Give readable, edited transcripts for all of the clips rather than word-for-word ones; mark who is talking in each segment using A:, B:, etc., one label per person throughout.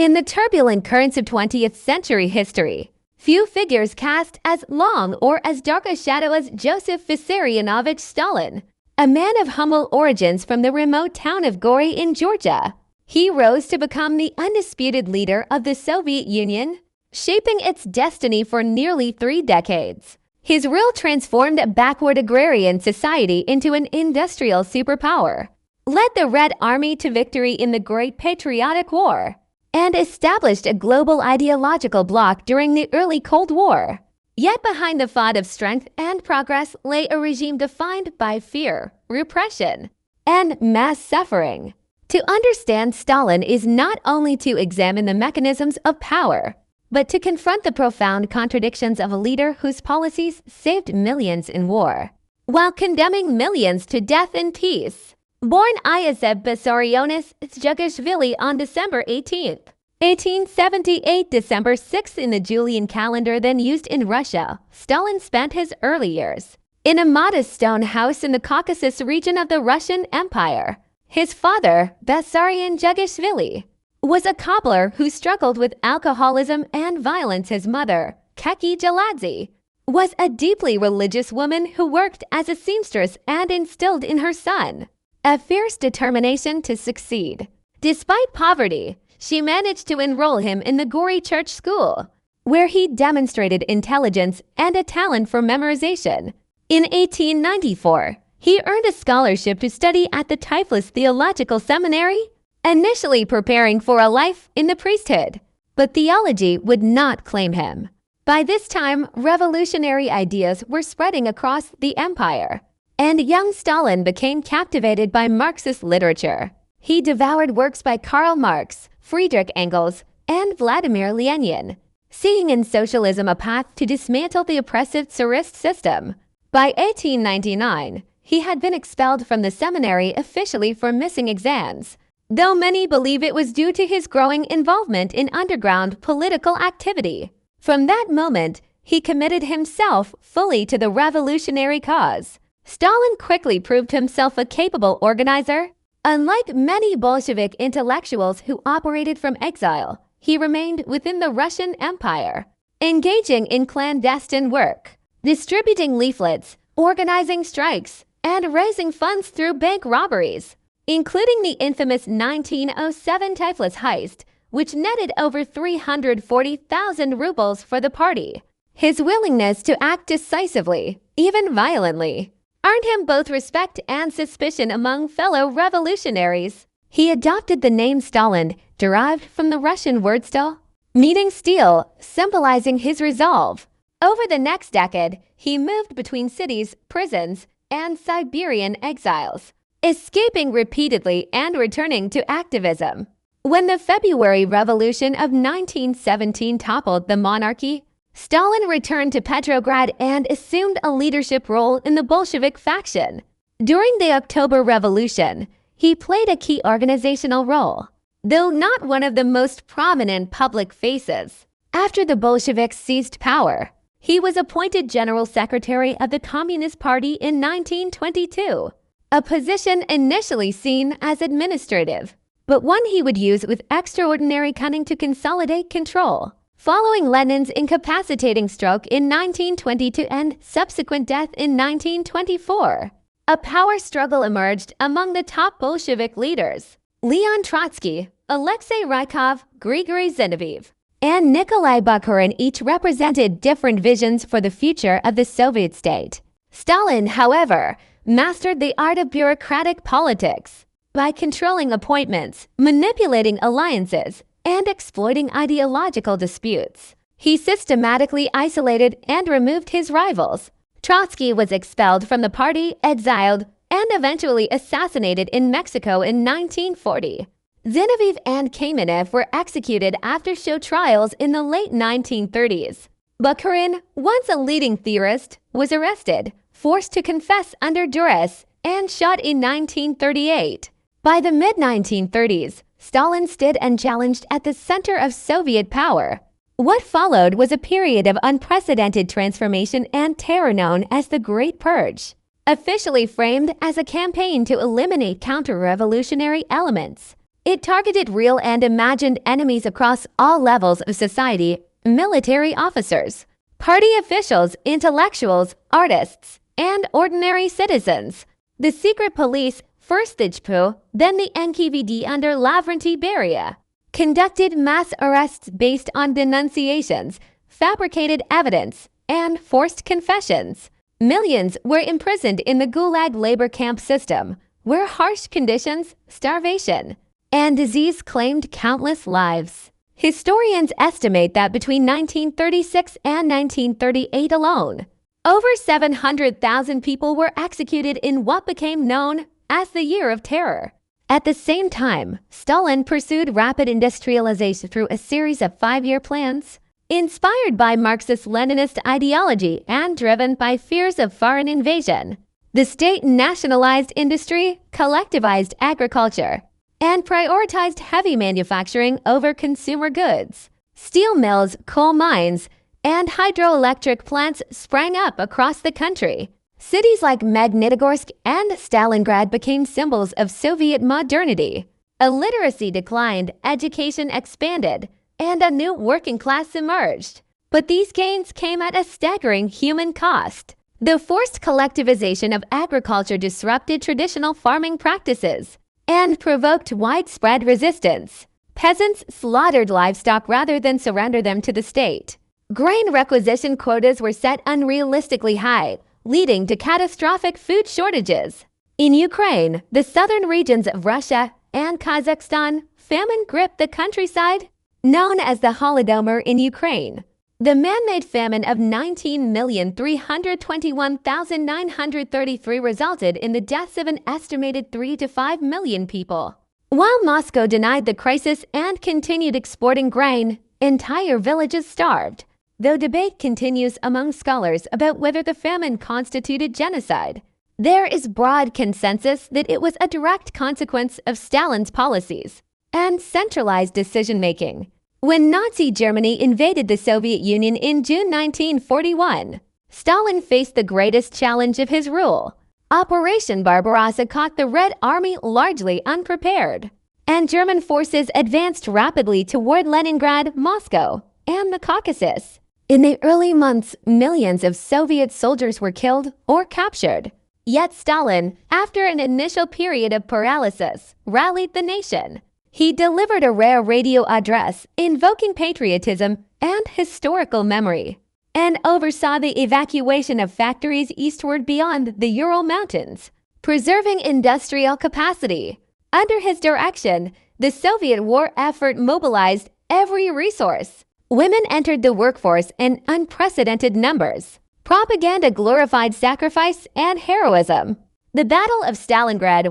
A: In the turbulent currents of 20th century history, few figures cast as long or as dark a shadow as Joseph Vissarionovich Stalin, a man of humble origins from the remote town of Gori in Georgia. He rose to become the undisputed leader of the Soviet Union, shaping its destiny for nearly 3 decades. His rule transformed a backward agrarian society into an industrial superpower, led the Red Army to victory in the Great Patriotic War, and established a global ideological bloc during the early Cold War. Yet behind the facade of strength and progress lay a regime defined by fear, repression, and mass suffering. To understand Stalin is not only to examine the mechanisms of power, but to confront the profound contradictions of a leader whose policies saved millions in war, while condemning millions to death in peace. Born Joseph Vissarionovich Stalin on December 18, 1878, December 6 in the Julian calendar then used in Russia, Stalin spent his early years in a modest stone house in the Caucasus region of the Russian Empire. His father, Vissarionovich Stalin, was a cobbler who struggled with alcoholism and violence. His mother, Keki Jaladze, was a deeply religious woman who worked as a seamstress and instilled in her son a fierce determination to succeed. Despite poverty, she managed to enroll him in the Gori church school, where he demonstrated intelligence and a talent for memorization. In 1894, he earned a scholarship to study at the Tiflis Theological Seminary, initially preparing for a life in the priesthood, but theology would not claim him. By this time, revolutionary ideas were spreading across the empire, and young Stalin became captivated by Marxist literature. He devoured works by Karl Marx, Friedrich Engels, and Vladimir Lenin, seeing in socialism a path to dismantle the oppressive Tsarist system. By 1899, he had been expelled from the seminary officially for missing exams, though many believe it was due to his growing involvement in underground political activity. From that moment, he committed himself fully to the revolutionary cause. Stalin quickly proved himself a capable organizer. Unlike many Bolshevik intellectuals who operated from exile, he remained within the Russian Empire, engaging in clandestine work, distributing leaflets, organizing strikes, and raising funds through bank robberies, including the infamous 1907 Tiflis heist, which netted over 340,000 rubles for the party. His willingness to act decisively, even violently, earned him both respect and suspicion among fellow revolutionaries. He adopted the name Stalin, derived from the Russian word stal, meaning steel, symbolizing his resolve. Over the next decade, he moved between cities, prisons, and Siberian exiles, escaping repeatedly and returning to activism. When the February Revolution of 1917 toppled the monarchy, Stalin returned to Petrograd and assumed a leadership role in the Bolshevik faction. During the October Revolution, he played a key organizational role, though not one of the most prominent public faces. After the Bolsheviks seized power, he was appointed General Secretary of the Communist Party in 1922, a position initially seen as administrative, but one he would use with extraordinary cunning to consolidate control. Following Lenin's incapacitating stroke in 1922 and subsequent death in 1924, a power struggle emerged among the top Bolshevik leaders. Leon Trotsky, Alexei Rykov, Grigory Zinoviev, and Nikolai Bukharin each represented different visions for the future of the Soviet state. Stalin, however, mastered the art of bureaucratic politics by controlling appointments, manipulating alliances, and exploiting ideological disputes. He systematically isolated and removed his rivals. Trotsky was expelled from the party, exiled, and eventually assassinated in Mexico in 1940. Zinoviev and Kamenev were executed after show trials in the late 1930s. Bukharin, once a leading theorist, was arrested, forced to confess under duress, and shot in 1938. By the mid-1930s, Stalin stood unchallenged at the center of Soviet power. What followed was a period of unprecedented transformation and terror known as the Great Purge, officially framed as a campaign to eliminate counter-revolutionary elements. It targeted real and imagined enemies across all levels of society: military officers, party officials, intellectuals, artists, and ordinary citizens. The secret police, first the GPU, then the NKVD under Lavrentiy Beria, conducted mass arrests based on denunciations, fabricated evidence, and forced confessions. Millions were imprisoned in the Gulag labor camp system, where harsh conditions, starvation, and disease claimed countless lives. Historians estimate that between 1936 and 1938 alone, over 700,000 people were executed in what became known as the Year of Terror. At the same time, Stalin pursued rapid industrialization through a series of 5-year plans, inspired by Marxist-Leninist ideology and driven by fears of foreign invasion. The state nationalized industry, collectivized agriculture, and prioritized heavy manufacturing over consumer goods. Steel mills, coal mines, and hydroelectric plants sprang up across the country. Cities like Magnitogorsk and Stalingrad became symbols of Soviet modernity. Illiteracy declined, education expanded, and a new working class emerged. But these gains came at a staggering human cost. The forced collectivization of agriculture disrupted traditional farming practices and provoked widespread resistance. Peasants slaughtered livestock rather than surrender them to the state. Grain requisition quotas were set unrealistically high, leading to catastrophic food shortages. In Ukraine, the southern regions of Russia, and Kazakhstan, famine gripped the countryside, known as the Holodomor in Ukraine. The man-made famine of 19,321,933 resulted in the deaths of an estimated 3 to 5 million people. While Moscow denied the crisis and continued exporting grain, entire villages starved, though debate continues among scholars about whether the famine constituted genocide. There is broad consensus that it was a direct consequence of Stalin's policies and centralized decision-making. When Nazi Germany invaded the Soviet Union in June 1941, Stalin faced the greatest challenge of his rule. Operation Barbarossa caught the Red Army largely unprepared, and German forces advanced rapidly toward Leningrad, Moscow, and the Caucasus. In the early months, millions of Soviet soldiers were killed or captured. Yet Stalin, after an initial period of paralysis, rallied the nation. He delivered a rare radio address invoking patriotism and historical memory, and oversaw the evacuation of factories eastward beyond the Ural Mountains, preserving industrial capacity. Under his direction, the Soviet war effort mobilized every resource. Women entered the workforce in unprecedented numbers. Propaganda glorified sacrifice and heroism. The Battle of Stalingrad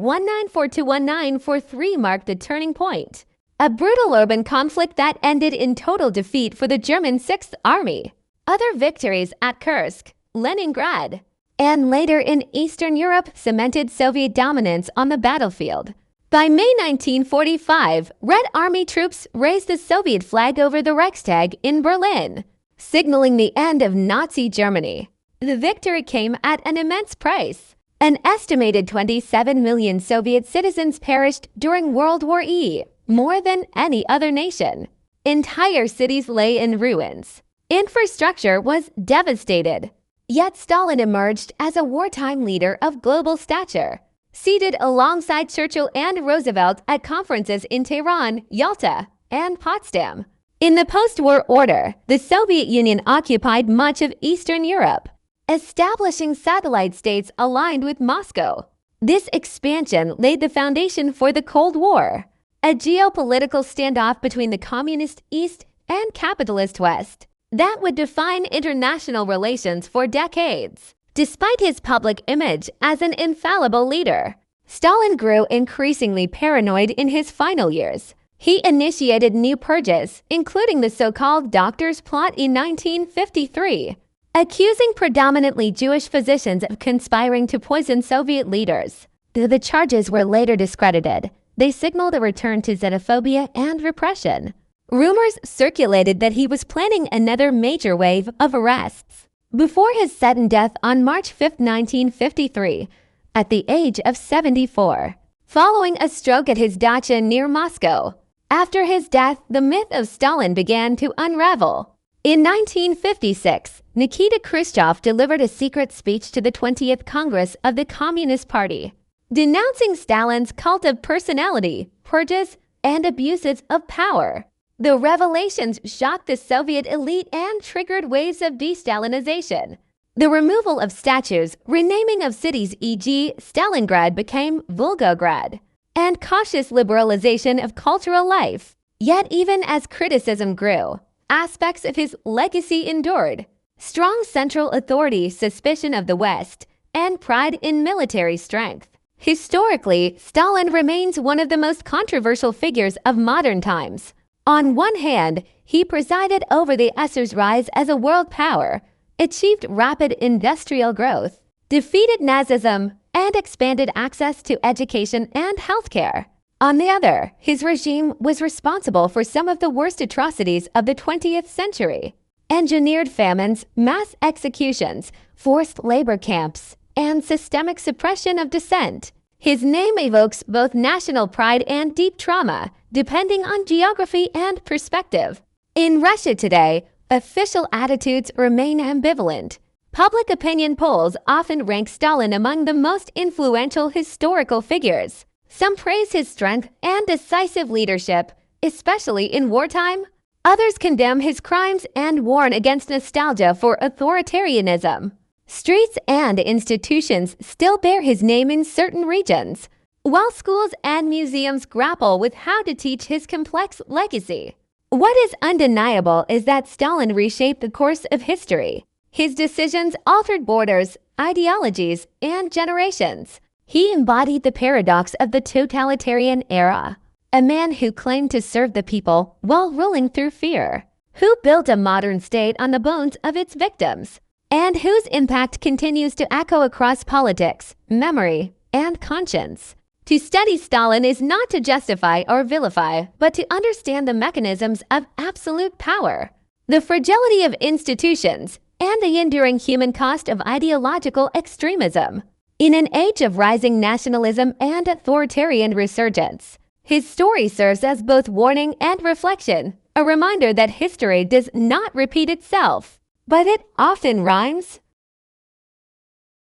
A: 1942-1943 marked a turning point, a brutal urban conflict that ended in total defeat for the German Sixth Army. Other victories at Kursk, Leningrad, and later in Eastern Europe cemented Soviet dominance on the battlefield. By May 1945, Red Army troops raised the Soviet flag over the Reichstag in Berlin, signaling the end of Nazi Germany. The victory came at an immense price. An estimated 27 million Soviet citizens perished during World War I, more than any other nation. Entire cities lay in ruins. Infrastructure was devastated. Yet Stalin emerged as a wartime leader of global stature, seated alongside Churchill and Roosevelt at conferences in Tehran, Yalta, and Potsdam. In the post-war order, the Soviet Union occupied much of Eastern Europe, establishing satellite states aligned with Moscow. This expansion laid the foundation for the Cold War, a geopolitical standoff between the communist East and capitalist West that would define international relations for decades. Despite his public image as an infallible leader, Stalin grew increasingly paranoid in his final years. He initiated new purges, including the so-called Doctor's Plot in 1953, accusing predominantly Jewish physicians of conspiring to poison Soviet leaders. Though the charges were later discredited, they signaled a return to xenophobia and repression. Rumors circulated that he was planning another major wave of arrests. Before his sudden death on March 5, 1953, at the age of 74, following a stroke at his dacha near Moscow. After his death, the myth of Stalin began to unravel. In 1956, Nikita Khrushchev delivered a secret speech to the 20th Congress of the Communist Party, denouncing Stalin's cult of personality, purges, and abuses of power. The revelations shocked the Soviet elite and triggered waves of de-Stalinization. The removal of statues, renaming of cities, e.g., Stalingrad became Volgograd, and cautious liberalization of cultural life. Yet even as criticism grew, aspects of his legacy endured. Strong central authority, suspicion of the West, and pride in military strength. Historically, Stalin remains one of the most controversial figures of modern times. On one hand, he presided over the USSR's rise as a world power, achieved rapid industrial growth, defeated Nazism, and expanded access to education and healthcare. On the other, his regime was responsible for some of the worst atrocities of the 20th century: engineered famines, mass executions, forced labor camps, and systemic suppression of dissent. His name evokes both national pride and deep trauma, depending on geography and perspective. In Russia today, official attitudes remain ambivalent. Public opinion polls often rank Stalin among the most influential historical figures. Some praise his strength and decisive leadership, especially in wartime. Others condemn his crimes and warn against nostalgia for authoritarianism. Streets and institutions still bear his name in certain regions, while schools and museums grapple with how to teach his complex legacy. What is undeniable is that Stalin reshaped the course of history. His decisions altered borders, ideologies, and generations. He embodied the paradox of the totalitarian era, a man who claimed to serve the people while ruling through fear, who built a modern state on the bones of its victims, and whose impact continues to echo across politics, memory, and conscience. To study Stalin is not to justify or vilify, but to understand the mechanisms of absolute power, the fragility of institutions, and the enduring human cost of ideological extremism. In an age of rising nationalism and authoritarian resurgence, his story serves as both warning and reflection, a reminder that history does not repeat itself, but it often rhymes.